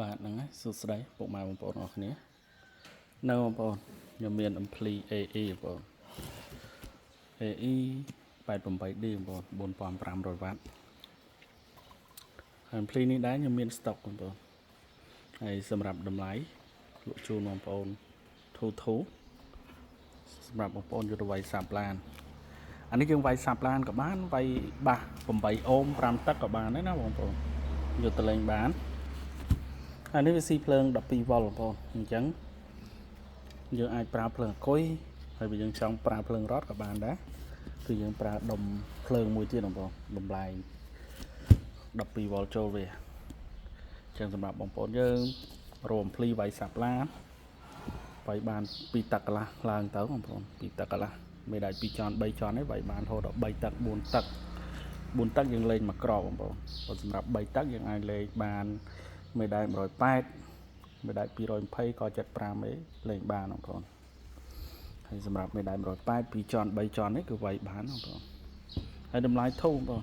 បាទហ្នឹងហើយសួស្តីពុកម៉ែបងប្អូនអរគ្នានៅបងប្អូនខ្ញុំមាន ampli AE បងប្អូន AE 88D បងប្អូន4500វ៉ាត់ហើយ ampli នេះដែរខ្ញុំមាន stock បងប្អូនហើយសម្រាប់តម្លៃលក់ជូនបងប្អូនធូសម្រាប់បងប្អូនយកទៅវាយសាប់ឡានអានេះយើងវាយសាប់ឡានក៏បានវាយបាស8អូម5ទឹកក៏បានដែរណាបងប្អូនយកទៅលេងបានហើយនេះវាស៊ីភ្លើង12 វ៉ុលបងប្អូនអញ្ចឹងយើងអាចប្រើភ្លើងអគុយហើយបើយើងចង់ប្រើភ្លើងរ៉តក៏បានដែរគឺយើងប្រើដុំភ្លើងមួយទៀតបងប្អូនបំលែង12 វ៉ុលចូលវាអញ្ចឹងសម្រាប់បងប្អូនយើងរមភ្លីវាយសាប់ឡានវាយបាន2ទឹកកន្លះឡើងទៅបងប្អូន2ទឹកកន្លះមេដៃ2ជាន់3ជាន់នេះវាយបានរហូតដល់3ទឹក4ទឹក4ទឹកយើងលេងមួយក្របបងប្អូនបើសម្រាប់3ទឹកយើងអាចលេងបានមេដៃ180មេដៃ220ក៏75លេងបានបងប្អូនហើយសម្រាប់មេដៃ180 2ជាន់3ជាន់នេះគឺវាយបានបងប្អូនហើយតម្លៃធូរបង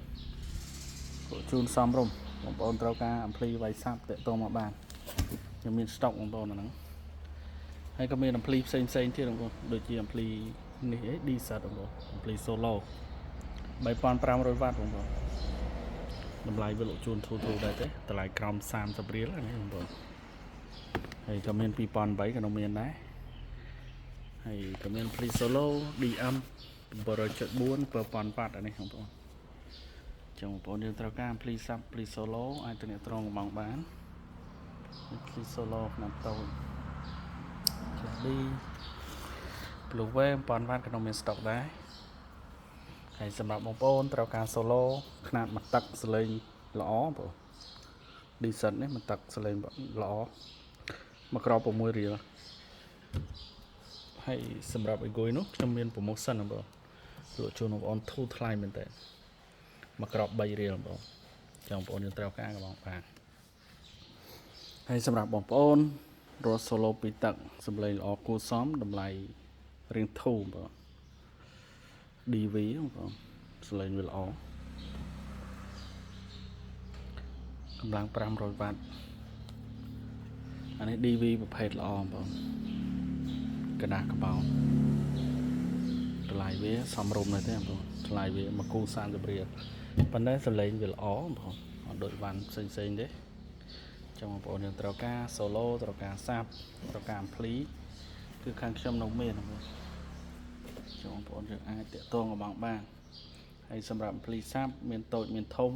ប្អូនជូនសមរម្យបងប្អូនត្រូវការអំភ្លីវាយសាប់តាក់ទងមកបានខ្ញុំមាន stock បងប្អូនហ្នឹងហើយក៏មានអំភ្លីផ្សេងទៀតបងប្អូនដូចជាអំភ្លីនេះអី D-set បងប្អូនអំភ្លី solo 3500វ៉ាត់បងប្អូនតម្លៃវាលក់ជូនធូរដែរទេតម្លៃក្រោម30រៀលហ្នឹងបងប្អូនហើយក៏មាន2008ក៏មានដែរហើយក៏មានភ្លី solo DM 774 2000វ៉ាត់អានេះបងប្អូនចឹងបងប្អូនយើងត្រូវការភ្លីសាប់ភ្លី solo អាចទៅអ្នកត្រង់កំងបានភ្លី solo ក្នុងតូចJadi Blue Wave 1000វ៉ាត់ក៏មាន stock ដែរហើយសម្រាប់បងប្អូនត្រូវការ solo ຂະຫນាតមួយទឹកសលេងល្អបងប្អូន D-set នេះមួយទឹកសលេងល្អមួយក្រប6រៀលហើយសម្រាប់ Egoy នោះខ្ញុំមាន promotion បងប្អូនលក់ជូនបងប្អូនធូរថ្លៃមែនតើមួយក្រប3រៀលបងប្អូនចឹងបងប្អូនយើងត្រូវការក៏បានហើយសម្រាប់បងប្អូនរត់ solo 2ទឹកសំឡេងល្អគួរសមតម្លៃរៀងធូរបង DV បងប្អូនសំឡេងវាល្អកម្លាំង500វ៉ាត់អានេះ DV ប្រភេទល្អបងប្អូនកណ្ដាស់ក្បោនតម្លៃវាសមរម្យណាស់ទេបងប្អូនតម្លៃវា1គូ30រៀលប៉ុន្តែសំឡេងវាល្អបងប្អូនអត់ដូចវ៉ាន់ផ្សេងទេចឹងបងប្អូនយើងត្រូវការ solo ត្រូវការសាប់ត្រូវការ ampli គឺខាងខ្ញុំនៅមានបងប្អូនចឹងបងប្អូនយើងអាចតាក់ទងកំងបានហើយសម្រាប់ ampli សាប់មានតូចមានធំ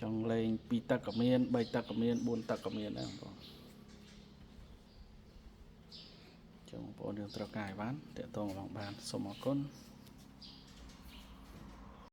ចង់លេង2ទឹកក៏មាន3ទឹកក៏មាន4ទឹកក៏មានដែរបងប្អូនចឹងបងប្អូនយើងត្រូវការអីបានតាក់ទងកំងបានសូមអរគុណ